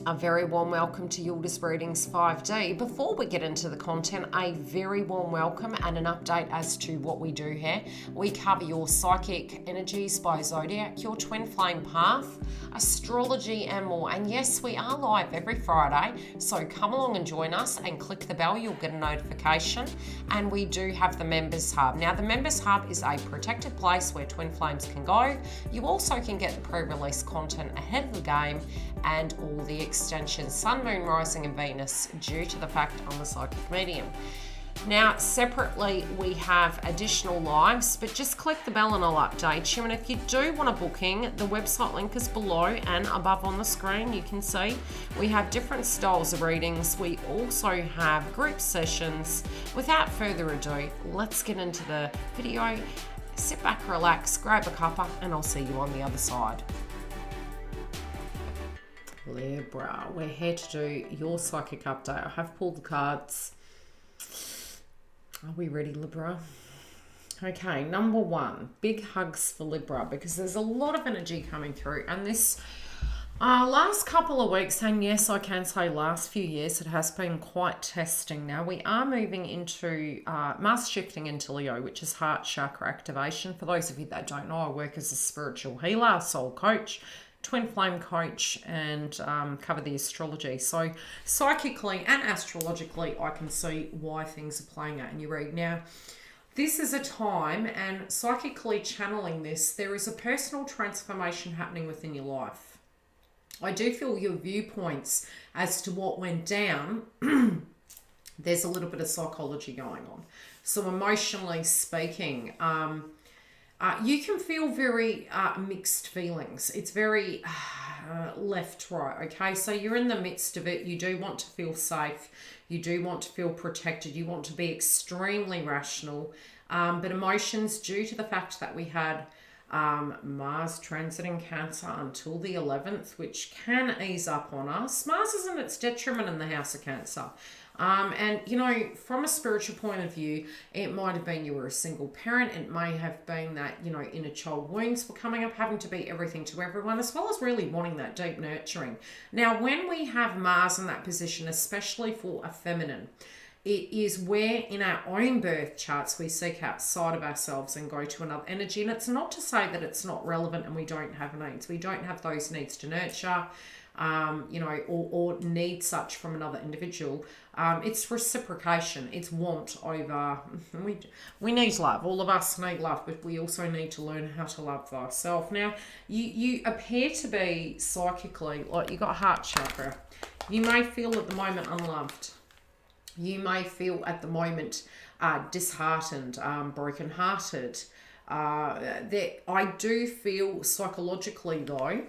A very warm welcome to Yildiz Readings 5D. Before we get into the content, a very warm welcome and an update as to what we do here. We cover your psychic energies by zodiac, your twin flame path, astrology and more. And yes, we are live every Friday, so come along and join us and click the bell, you'll get a notification. And we do have the Members Hub. Now the Members Hub is a protected place where twin flames can go. You also can get the pre-release content ahead of the game and all the extensions, Sun, Moon, Rising and Venus, due to the fact I'm a psychic medium. Now, separately, we have additional lives, but just click the bell and I'll update you. And if you do want a booking, the website link is below and above on the screen. You can see we have different styles of readings. We also have group sessions. Without further ado, let's get into the video. Sit back, relax, grab a cuppa, and I'll see you on the other side. Libra, we're here to do your psychic update. I have pulled the cards. Are we ready, Libra? Okay, number one, big hugs for Libra, because there's a lot of energy coming through. And this last couple of weeks, and yes, I can say last few years, it has been quite testing. Now, we are moving into Mars shifting into Leo, which is heart chakra activation. For those of you that don't know, I work as a spiritual healer, soul coach, twin flame coach, and cover the astrology. So psychically and astrologically, I can see why things are playing out in your read. Now, this is a time, and psychically channeling this, there is a personal transformation happening within your life. I do feel your viewpoints as to what went down, there's a little bit of psychology going on. So emotionally speaking, you can feel very mixed feelings. It's very left, right, okay? So you're in the midst of it. You do want to feel safe. You do want to feel protected. You want to be extremely rational. But emotions, due to the fact that we had Mars transiting Cancer until the 11th, which can ease up on us. Mars is in its detriment in the house of Cancer. And, you know, from a spiritual point of view, it might have been you were a single parent. It may have been that, you know, inner child wounds were coming up, having to be everything to everyone, as well as really wanting that deep nurturing. Now, when we have Mars in that position, especially for a feminine, it is where in our own birth charts we seek outside of ourselves and go to another energy. And it's not to say that it's not relevant and we don't have needs. We don't have those needs to nurture, you know, or need such from another individual. It's reciprocation. It's want over. We need love. All of us need love, but we also need to learn how to love thyself. Now, you appear to be psychically, like you got heart chakra. You may feel at the moment unloved. You may feel at the moment disheartened, brokenhearted. I do feel psychologically though,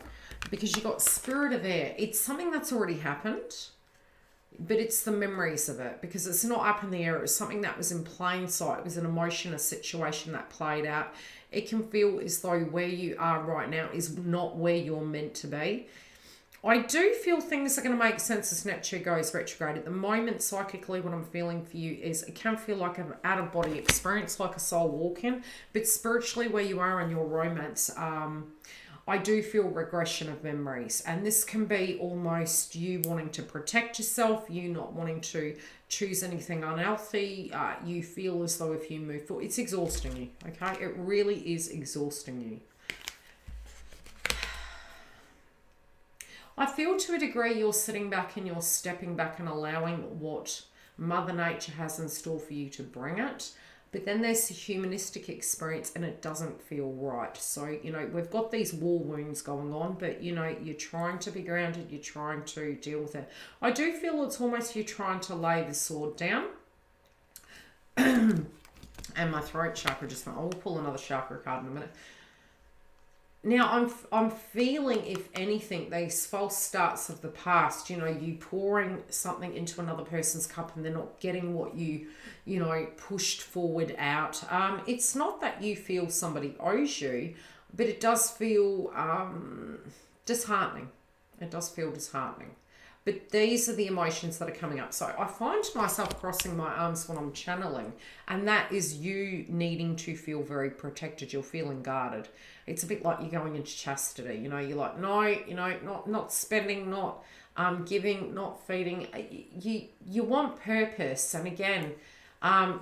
because you got spirit of air, it's something that's already happened, but it's the memories of it, because it's not up in the air. It was something that was in plain sight. It was an emotion, a situation that played out. It can feel as though where you are right now is not where you're meant to be. I do feel things are going to make sense as Neptune goes retrograde. At the moment, psychically, what I'm feeling for you is it can feel like an out-of-body experience, like a soul walk-in, but spiritually, where you are in your romance, I do feel regression of memories. And this can be almost you wanting to protect yourself, you not wanting to choose anything unhealthy. You feel as though if you move forward, it's exhausting you, okay? It really is exhausting you. I feel to a degree you're sitting back and you're stepping back and allowing what Mother Nature has in store for you to bring it. But then there's the humanistic experience and it doesn't feel right. So, you know, we've got these war wounds going on, but, you know, you're trying to be grounded. You're trying to deal with it. I do feel it's almost you're trying to lay the sword down. And my throat chakra just went, I'll pull another chakra card in a minute. Now, I'm feeling, if anything, these false starts of the past, you know, you pouring something into another person's cup and they're not getting what you know, pushed forward out. It's not that you feel somebody owes you, but it does feel disheartening. It does feel disheartening. But these are the emotions that are coming up. So I find myself crossing my arms when I'm channeling, and that is you needing to feel very protected. You're feeling guarded. It's a bit like you're going into chastity. You know, you're like, no, you know, not spending, not Giving, not feeding. You want purpose. And again,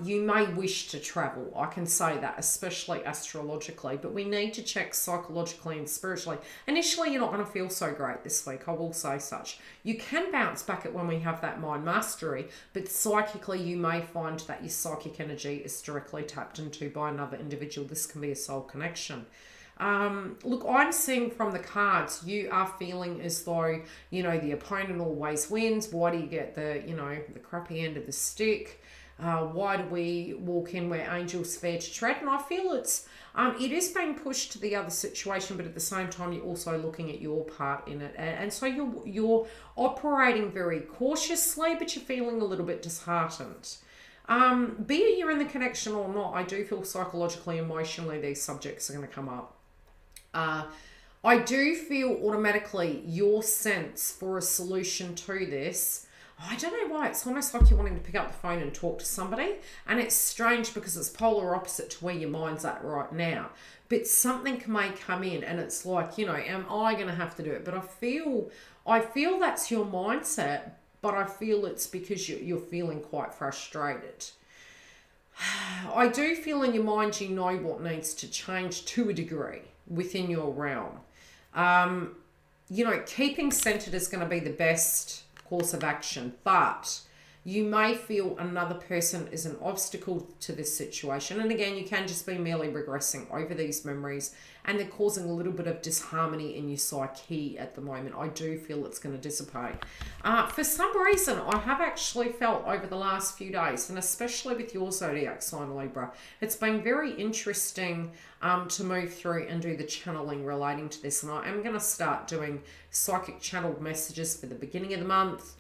you may wish to travel. I can say that, especially astrologically, but we need to check psychologically and spiritually. Initially, you're not going to feel so great this week. I will say such. You can bounce back at when we have that mind mastery, but psychically, you may find that your psychic energy is directly tapped into by another individual. This can be a soul connection. Look, I'm seeing from the cards, you are feeling as though, you know, the opponent always wins. Why do you get the, you know, the crappy end of the stick? Why do we walk in where angels fear to tread? And I feel it is being pushed to the other situation, but at the same time, you're also looking at your part in it. And so you're operating very cautiously, but you're feeling a little bit disheartened. Be it you're in the connection or not, I do feel psychologically, emotionally, these subjects are going to come up. I do feel automatically your sense for a solution to this. I don't know why. It's almost like you're wanting to pick up the phone and talk to somebody. And it's strange because it's polar opposite to where your mind's at right now. But something may come in and it's like, you know, am I going to have to do it? But I feel that's your mindset, but I feel it's because you're feeling quite frustrated. I do feel in your mind you know what needs to change to a degree within your realm. You know, keeping centered is going to be the best course of action, but you may feel another person is an obstacle to this situation. And again, you can just be merely regressing over these memories and they're causing a little bit of disharmony in your psyche at the moment. I do feel it's going to dissipate. For some reason, I have actually felt over the last few days, and especially with your zodiac sign, Libra, it's been very interesting to move through and do the channeling relating to this. And I am going to start doing psychic channeled messages for the beginning of the month.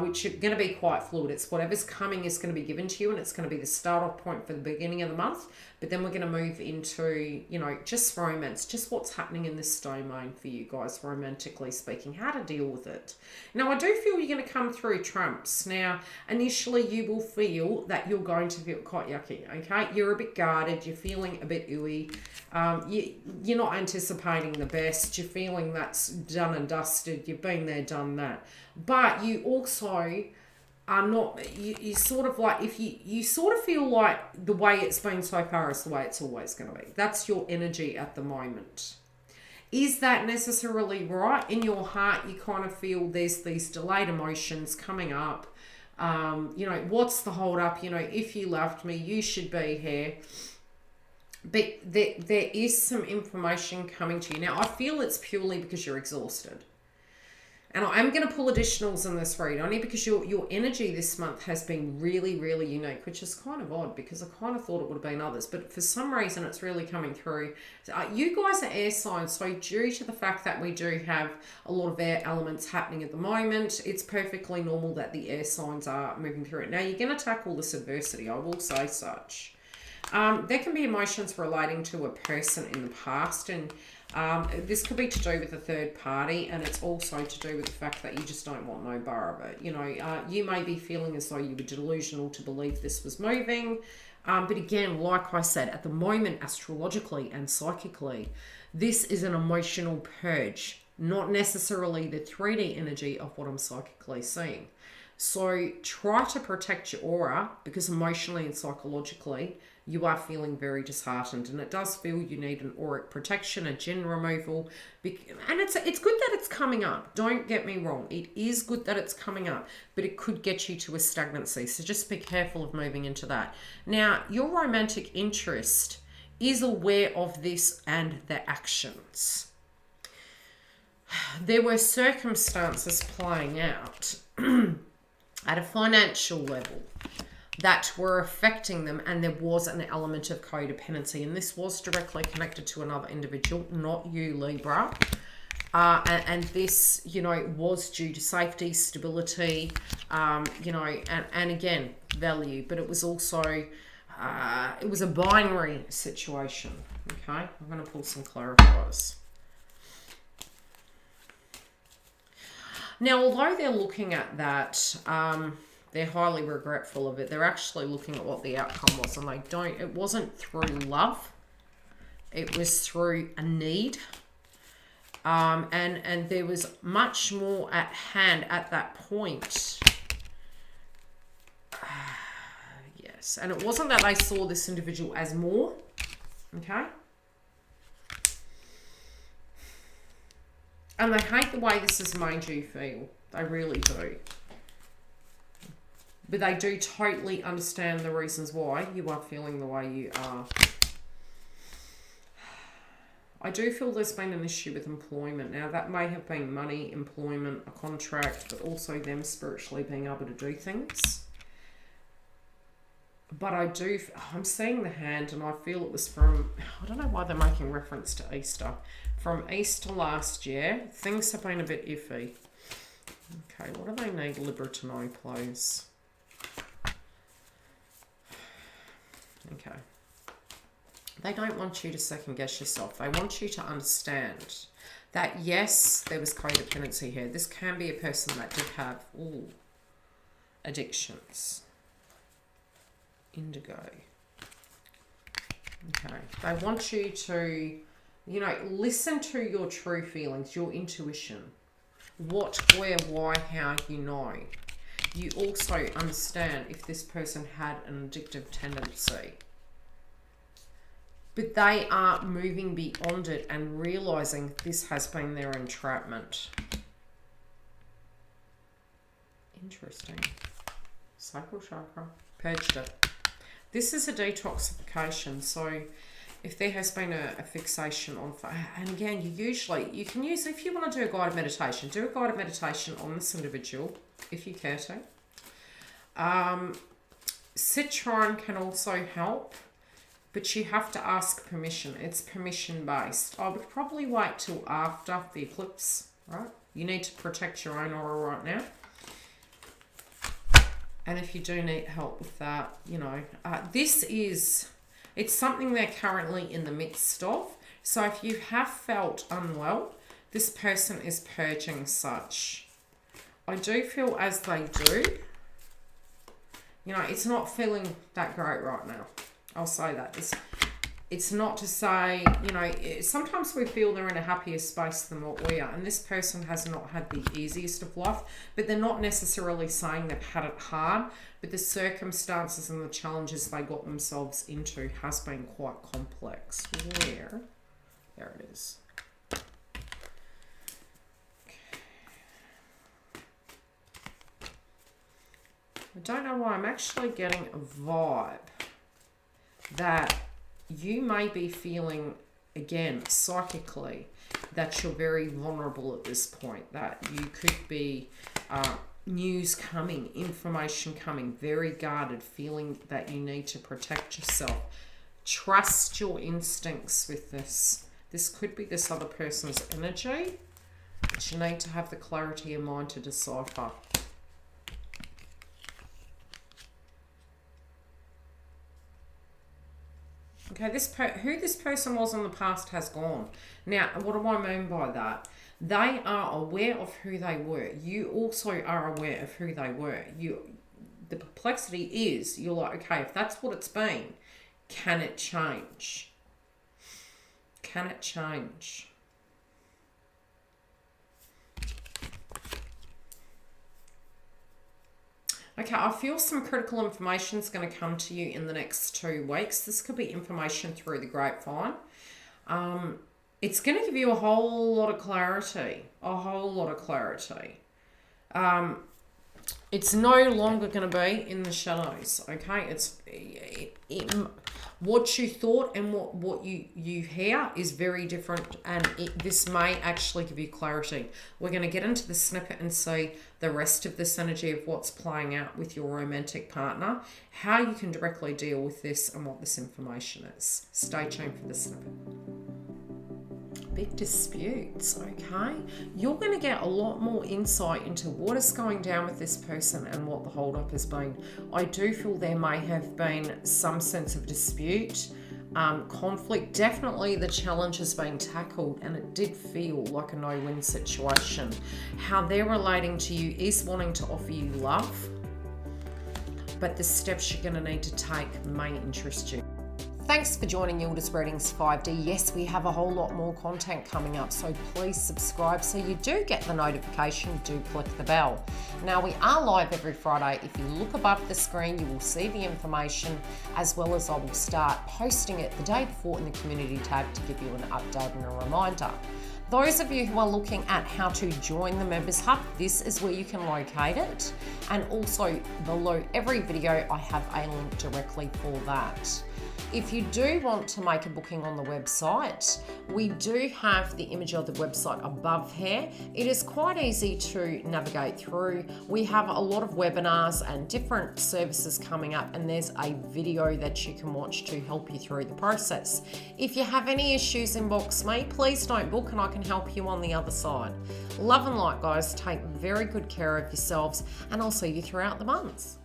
Which are going to be quite fluid. It's whatever's coming is going to be given to you, and it's going to be the start off point for the beginning of the month. But then we're going to move into, you know, just romance, just what's happening in this domain for you guys, romantically speaking, how to deal with it. Now, I do feel you're going to come through trumps. Now, initially, you will feel that you're going to feel quite yucky, okay? You're a bit guarded. You're feeling a bit ooey. You're not anticipating the best. You're feeling that's done and dusted. You've been there, done that. But you also are not, you sort of like, if you sort of feel like the way it's been so far is the way it's always going to be. That's your energy at the moment. Is that necessarily right? In your heart, you kind of feel there's these delayed emotions coming up. You know, what's the hold up? You know, if you loved me, you should be here. But there is some information coming to you. Now, I feel it's purely because you're exhausted. And I'm going to pull additionals in this read, only because your energy this month has been really, really unique, which is kind of odd because I kind of thought it would have been others. But for some reason, it's really coming through. You guys are air signs, so due to the fact that we do have a lot of air elements happening at the moment, it's perfectly normal that the air signs are moving through it. Now, you're going to tackle this adversity, I will say such. There can be emotions relating to a person in the past, and this could be to do with a third party, and it's also to do with the fact that you just don't want no bar of it. You know, you may be feeling as though you were delusional to believe this was moving. But again, like I said, at the moment, astrologically and psychically, this is an emotional purge, not necessarily the 3D energy of what I'm psychically seeing. So try to protect your aura, because emotionally and psychologically, you are feeling very disheartened, and it does feel you need an auric protection, a gin removal. And it's good that it's coming up. Don't get me wrong. It is good that it's coming up, but it could get you to a stagnancy. So just be careful of moving into that. Now, your romantic interest is aware of this and their actions. There were circumstances playing out at a financial level that were affecting them, and there was an element of codependency, and this was directly connected to another individual, not you, Libra. And this, you know, was due to safety, stability, you know, and again, value, but it was also, it was a binary situation, okay? I'm going to pull some clarifiers. Now, although they're looking at that, they're highly regretful of it. They're actually looking at what the outcome was, and it wasn't through love. It was through a need. And there was much more at hand at that point. Yes, and it wasn't that they saw this individual as more, okay? And they hate the way this has made you feel. They really do. But they do totally understand the reasons why you are feeling the way you are. I do feel there's been an issue with employment. Now, that may have been money, employment, a contract, but also them spiritually being able to do things. But I'm seeing the hand, and I feel it was from, I don't know why they're making reference to Easter. From Easter last year, things have been a bit iffy. Okay, what do they need Libra to know, please? Okay. They don't want you to second guess yourself. They want you to understand that, yes, there was codependency here. This can be a person that did have addictions. Indigo. Okay. They want you to, you know, listen to your true feelings, your intuition. What, where, why, how you know. You also understand if this person had an addictive tendency. But they are moving beyond it and realizing this has been their entrapment. Interesting. Sacral chakra. Purged it. This is a detoxification. So if there has been a fixation on, and again, you can use, if you want to do a guided meditation, do a guided meditation on this individual, if you care to. Citron can also help. But you have to ask permission. It's permission based. I would probably wait till after the eclipse, right? You need to protect your own aura right now. And if you do need help with that, you know, it's something they're currently in the midst of. So if you have felt unwell, this person is purging such. I do feel as they do, you know, it's not feeling that great right now. I'll say that. It's not to say, you know, sometimes we feel they're in a happier space than what we are. And this person has not had the easiest of life, but they're not necessarily saying they've had it hard, but the circumstances and the challenges they got themselves into has been quite complex. There it is. I don't know why I'm actually getting a vibe that you may be feeling, again, psychically, that you're very vulnerable at this point, that you could be news coming, information coming, very guarded, feeling that you need to protect yourself. Trust your instincts with this. This could be this other person's energy, but you need to have the clarity of mind to decipher. Okay, who this person was in the past has gone. Now, what do I mean by that? They are aware of who they were. You also are aware of who they were. The perplexity is, you're like, okay, if that's what it's been, can it change? Can it change? Okay, I feel some critical information is going to come to you in the next 2 weeks. This could be information through the grapevine. It's going to give you a whole lot of clarity. A whole lot of clarity. It's no longer going to be in the shadows, okay? What you thought and what you hear is very different, and this may actually give you clarity. We're going to get into the snippet and see the rest of this energy of what's playing out with your romantic partner, how you can directly deal with this, and what this information is. Stay tuned for the snippet. Big disputes, okay? You're going to get a lot more insight into what is going down with this person and what the hold-up has been. I do feel there may have been some sense of dispute, conflict. Definitely the challenge has been tackled, and it did feel like a no-win situation. How they're relating to you is wanting to offer you love, but the steps you're going to need to take may interest you. Thanks for joining Yildiz Readings 5D. Yes, we have a whole lot more content coming up, so please subscribe so you do get the notification. Do click the bell. Now, we are live every Friday. If you look above the screen, you will see the information, as well as I will start posting it the day before in the community tab to give you an update and a reminder. Those of you who are looking at how to join the Members Hub, this is where you can locate it. And also below every video, I have a link directly for that. If you do want to make a booking on the website, we do have the image of the website above here. It is quite easy to navigate through. We have a lot of webinars and different services coming up, and there's a video that you can watch to help you through the process. If you have any issues, inbox me. Please don't book and I can help you on the other side. Love and light, guys. Take very good care of yourselves, and I'll see you throughout the months.